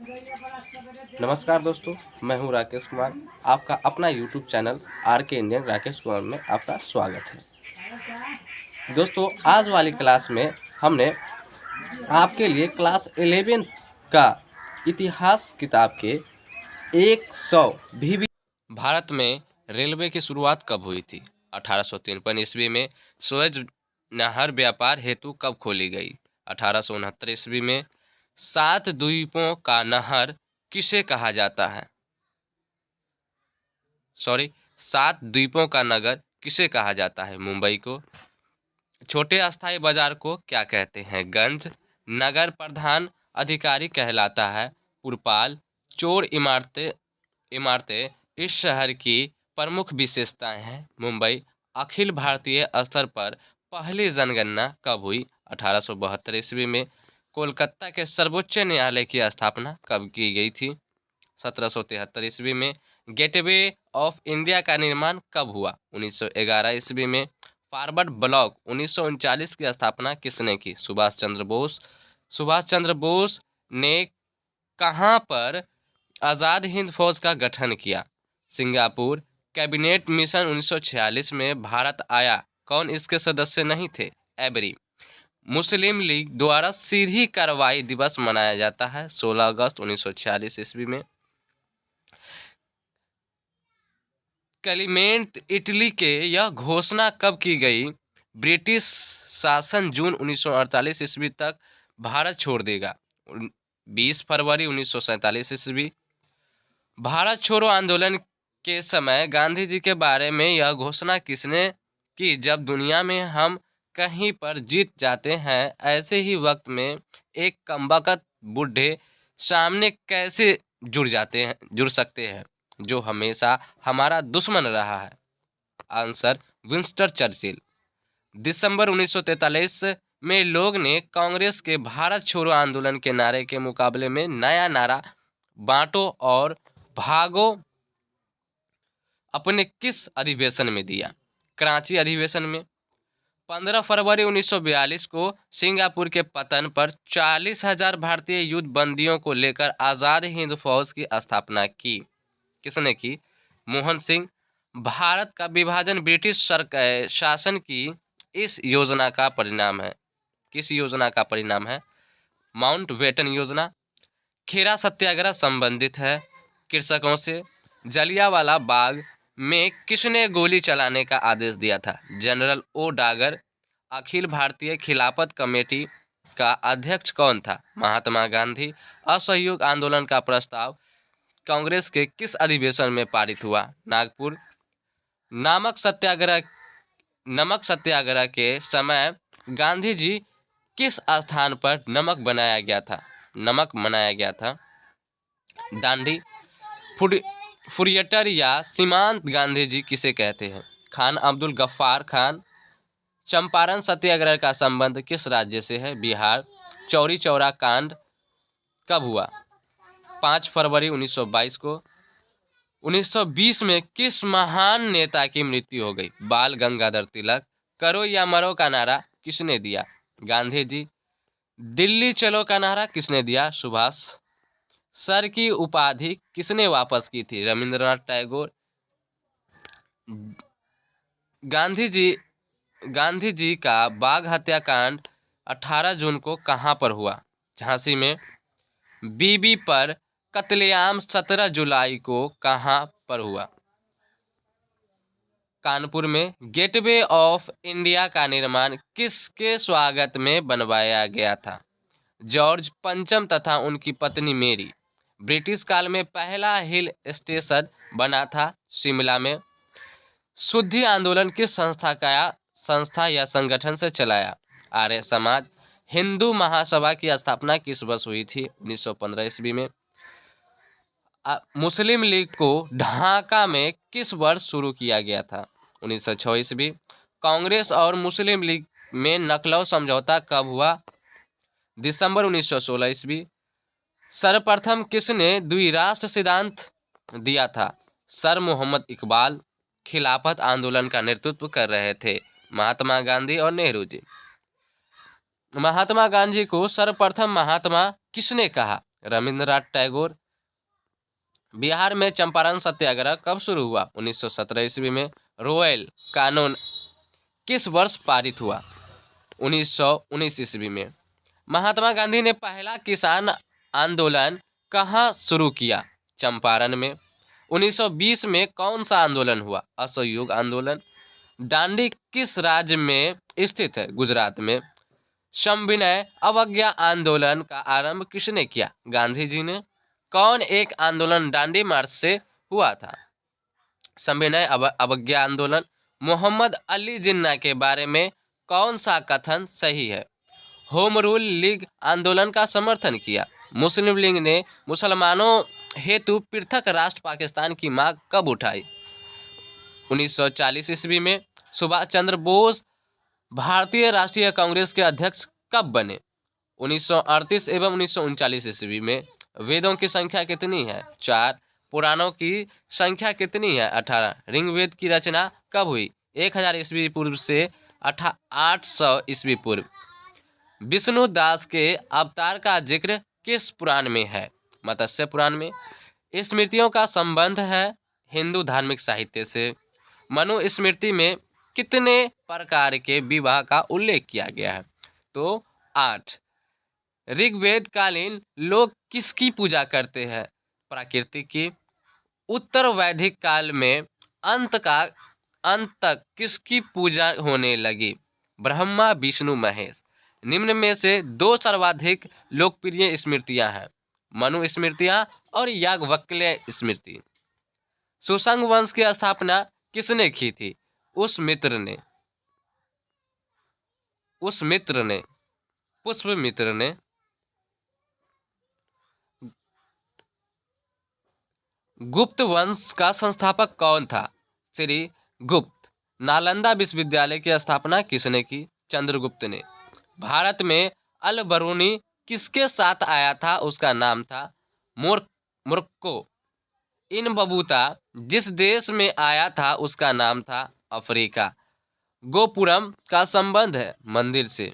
नमस्कार दोस्तों, मैं हूं राकेश कुमार। आपका अपना YouTube channel RK Indian Rakesh Kumar में आपका स्वागत है। दोस्तों, आज वाली क्लास में हमने आपके लिए क्लास 11 का इतिहास किताब के 100 भी भारत में रेलवे की शुरुआत कब हुई थी? 1853 ईस्वी में सुएज नहर व्यापार हेतु कब खोली गई? 1869 ईस्वी में सात द्वीपों का नहर किसे कहा जाता है? सात द्वीपों का नगर किसे कहा जाता है? मुंबई को। छोटे अस्थायी बाजार को क्या कहते हैं? गंज। नगर प्रधान अधिकारी कहलाता है पुरपाल। चोर इमारतें इमारतें इस शहर की प्रमुख विशेषताएं हैं। मुंबई। अखिल भारतीय स्तर पर पहली जनगणना कब हुई? 1872 ईस्वी में। कोलकाता के सर्वोच्च न्यायालय की स्थापना कब की गई थी? 1773 ईस्वी में। गेटवे ऑफ इंडिया का निर्माण कब हुआ? 1911 ईस्वी में। फॉरवर्ड ब्लॉक 1939 की स्थापना किसने की? सुभाष चंद्र बोस। सुभाष चंद्र बोस ने कहां पर आज़ाद हिंद फौज का गठन किया? सिंगापुर। कैबिनेट मिशन 1946 में भारत आया, कौन इसके सदस्य नहीं थे? एबरी। मुस्लिम लीग द्वारा सीधी कार्रवाई दिवस मनाया जाता है 16 अगस्त 1946 ईस्वी में। क्लेमेंट इटली के यह घोषणा कब की गई? ब्रिटिश शासन जून 1948 ईस्वी तक भारत छोड़ देगा। 20 फरवरी 1947 ईस्वी। भारत छोड़ो आंदोलन के समय गांधी जी के बारे में यह घोषणा किसने की? जब दुनिया में हम कहीं पर जीत जाते हैं, ऐसे ही वक्त में एक कमबख्त बूढ़े सामने कैसे जुड़ सकते हैं जो हमेशा हमारा दुश्मन रहा है? Answer Winston Churchill. दिसंबर 1943 में लोग ने कांग्रेस के भारत छोड़ो आंदोलन के नारे के मुकाबले में नया नारा बांटो और भागो अपने किस अधिवेशन में दिया? कराची अधिवेशन में। 15 फरवरी 1942 को सिंगापुर के पतन पर 40,000 भारतीय युद्ध बंदियों को लेकर आज़ाद हिंद फौज की स्थापना की। किसने की? मोहन सिंह। भारत का विभाजन ब्रिटिश शासन की इस योजना का परिणाम है। किस योजना का परिणाम है? माउंटबेटन योजना। खेरा सत्याग्रह संबंधित है कृषकों से। जलियांवाला बाग में किसने गोली चलाने का आदेश दिया था? जनरल ओ डागर। अखिल भारतीय खिलाफत कमेटी का अध्यक्ष कौन था? महात्मा गांधी। असहयोग आंदोलन का प्रस्ताव कांग्रेस के किस अधिवेशन में पारित हुआ? नागपुर। नमक सत्याग्रह के समय गांधी जी किस स्थान पर नमक बनाया गया था? दांडी। फुरियटर या सीमांत गांधी जी किसे कहते हैं? खान अब्दुल गफ्फार खान। चंपारण सत्याग्रह का संबंध किस राज्य से है? बिहार। चौरी चौरा कांड कब हुआ? 5 फरवरी 1922 को। 1920 में किस महान नेता की मृत्यु हो गई? बाल गंगाधर तिलक। करो या मरो का नारा किसने दिया? गांधी जी। दिल्ली चलो का नारा किसने दिया? सुभाष। सर की उपाधि किसने वापस की थी? रविंद्रनाथ टैगोर। गांधी जी का बाघ हत्याकांड 18 जून को कहां पर हुआ? झांसी में। बीबी पर कत्लेआम 17 जुलाई को कहां पर हुआ? कानपुर में। गेटवे ऑफ इंडिया का निर्माण किसके स्वागत में बनवाया गया था? जॉर्ज पंचम तथा उनकी पत्नी मेरी। ब्रिटिश काल में पहला हिल स्टेशन बना था शिमला में। शुद्धि आंदोलन किस संस्था या संगठन से चलाया? आर्य समाज। हिंदू महासभा की स्थापना किस वर्ष हुई थी? 1915 ईस्वी में। मुस्लिम लीग को ढाका में किस वर्ष शुरू किया गया था? 1906 ईस्वी। कांग्रेस और मुस्लिम लीग में लखनऊ समझौता कब हुआ? दिसंबर 1916 ईस्वी। सर्वप्रथम किसने द्विराष्ट्र सिद्धांत दिया था? सर मोहम्मद इकबाल। खिलाफत आंदोलन का नेतृत्व कर रहे थे महात्मा गांधी और नेहरू जी। महात्मा गांधी को सर्वप्रथम महात्मा किसने कहा? रविंद्रनाथ टैगोर। बिहार में चंपारण सत्याग्रह कब शुरू हुआ? 1917 ईस्वी में। रॉयल कानून किस वर्ष पारित हुआ? 1919 ईस्वी में। महात्मा गांधी ने पहला किसान आंदोलन कहाँ शुरू किया? चंपारण में। 1920 में कौन सा आंदोलन हुआ? असहयोग आंदोलन। दांडी किस राज्य में स्थित है? गुजरात में। सविनय अवज्ञा आंदोलन का आरंभ किसने किया? गांधी जी ने। कौन एक आंदोलन दांडी मार्च से हुआ था? सविनय अवज्ञा आंदोलन। मोहम्मद अली जिन्ना के बारे में कौन सा कथन सही है? होम रूल लीग आंदोलन का समर्थन किया। मुस्लिम लीग ने मुसलमानों हेतु पृथक राष्ट्र पाकिस्तान की मांग कब उठाई? 1940 ईस्वी में। सुभाष चंद्र बोस भारतीय राष्ट्रीय कांग्रेस के अध्यक्ष कब बने? 1938 एवं 1939 ईस्वी में। वेदों की संख्या कितनी है? 4। पुराणों की संख्या कितनी है? 18। ऋग्वेद की रचना कब हुई? 1000 ईस्वी पूर्व से 800 ईस्वी पूर्व। विष्णु दास के अवतार का जिक्र किस पुराण में है? मत्स्य पुराण में। स्मृतियों का संबंध है हिंदू धार्मिक साहित्य से। मनुस्मृति में कितने प्रकार के विवाह का उल्लेख किया गया है? तो 8। ऋग्वेद कालीन लोग किसकी पूजा करते हैं? प्रकृति की। उत्तर वैदिक काल में अंत तक किसकी पूजा होने लगी? ब्रह्मा विष्णु महेश। निम्न में से दो सर्वाधिक लोकप्रिय स्मृतियां हैं, मनुस्मृतियां और याज्ञवल्क्य स्मृति। सुसंग वंश की स्थापना किसने की थी? पुष्यमित्र ने। गुप्त वंश का संस्थापक कौन था? श्री गुप्त। नालंदा विश्वविद्यालय की स्थापना किसने की? चंद्रगुप्त ने। भारत में अल बरूनी किसके साथ आया था? उसका नाम था मोरक्को। इन बबूता जिस देश में आया था उसका नाम था अफ्रीका। गोपुरम का संबंध है मंदिर से।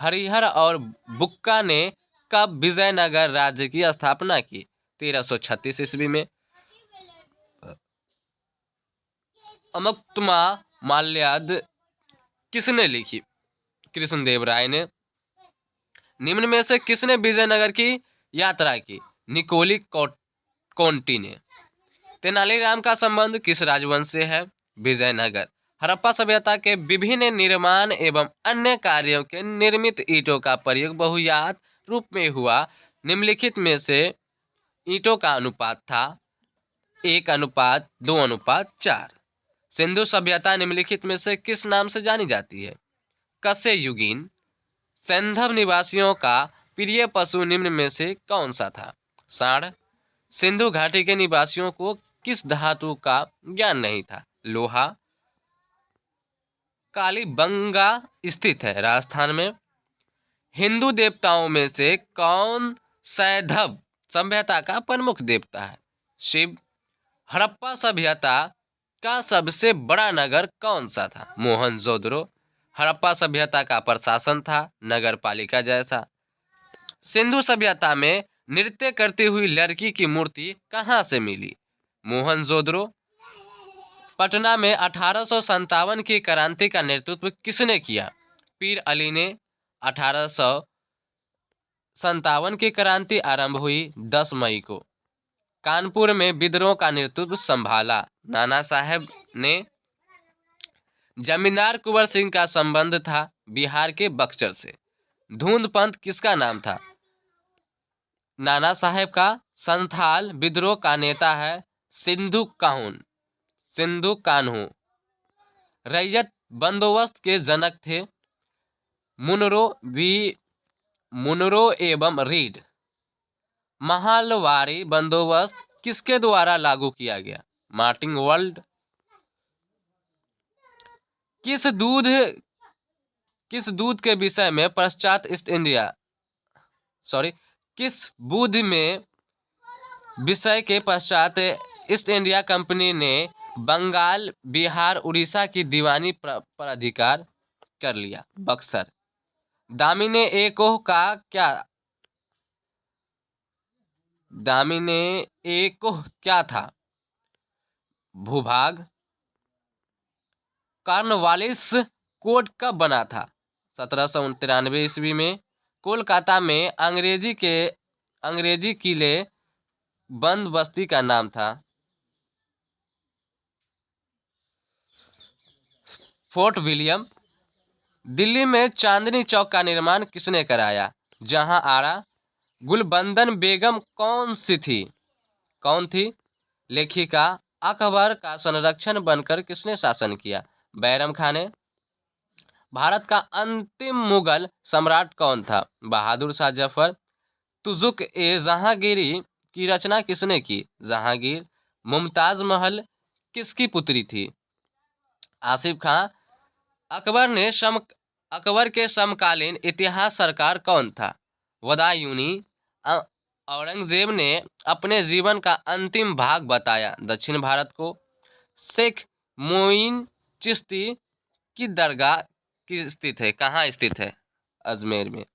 हरिहर और बुक्का ने कब विजयनगर राज्य की स्थापना की? 1336 ईस्वी में। अमुक्तमाल्याद किसने लिखी? कृष्णदेव राय ने। निम्न में से किसने विजयनगर की यात्रा की? निकोली कोंटी ने। तेनालीराम का संबंध किस राजवंश से है? विजयनगर। हड़प्पा सभ्यता के विभिन्न निर्माण एवं अन्य कार्यों के निर्मित ईंटों का प्रयोग बहुयात रूप में हुआ। निम्नलिखित में से ईंटों का अनुपात था 1:2:4। सिंधु सभ्यता निम्नलिखित में से किस नाम से जानी जाती है? कस्य युगीन। सैंधव निवासियों का प्रिय पशु निम्न में से कौन सा था? सांड। सिंधु घाटी के निवासियों को किस धातु का ज्ञान नहीं था? लोहा। कालीबंगा स्थित है राजस्थान में। हिंदू देवताओं में से कौन सैंधव सभ्यता का प्रमुख देवता है? शिव। हड़प्पा सभ्यता का सबसे बड़ा नगर कौन सा था? मोहनजोदड़ो। हड़प्पा सभ्यता का प्रशासन था नगर पालिका जैसा। सिंधु सभ्यता में नृत्य करती हुई लड़की की मूर्ति कहाँ से मिली? मोहनजोदड़ो। पटना में 1857 की क्रांति का नेतृत्व किसने किया? पीर अली ने। 1857 की क्रांति आरंभ हुई 10 मई को। कानपुर में विद्रोह का नेतृत्व संभाला नाना साहेब ने। जमींदार कुंवर सिंह का संबंध था बिहार के बक्सर से। धुंध पंथ किसका नाम था? नाना साहेब का। संथाल विद्रोह का नेता है सिंधु कान्हू। रैयत बंदोबस्त के जनक थे मुनरो एवं रीड। महलवारी बंदोबस्त किसके द्वारा लागू किया गया? Martin world. किस दूध के विषय में किस बुध में विषय के पश्चात ईस्ट इंडिया कंपनी ने बंगाल, बिहार, उड़ीसा की दीवानी पर अधिकार कर लिया? बक्सर। दामिनी एकोह का क्या दामिने एकोह क्या था? भूभाग। कॉर्नवालिस कोड कब बना था? 1793 ईस्वी में। कोलकाता में अंग्रेजी किले बंद बस्ती का नाम था। Fort William. दिल्ली में चांदनी चौक का निर्माण किसने कराया? जहां आरा। गुलबंदन बेगम कौन थी? लेखिका। अकबर का संरक्षण बनकर किसने शासन किया? बैरम खान ने। भारत का अंतिम मुगल सम्राट कौन था? बहादुर शाह जफर। तुजुक ए जहांगीरी की रचना किसने की? जहांगीर। मुमताज महल किसकी पुत्री थी? आसिफ खां। अकबर के समकालीन इतिहास सरकार कौन था? बदायूनी। अ- औरंगजेब ने अपने जीवन का अंतिम भाग बताया दक्षिण भारत को। शेख मोइन चिश्ती की दरगाह की स्थित है, कहाँ स्थित है? अजमेर में।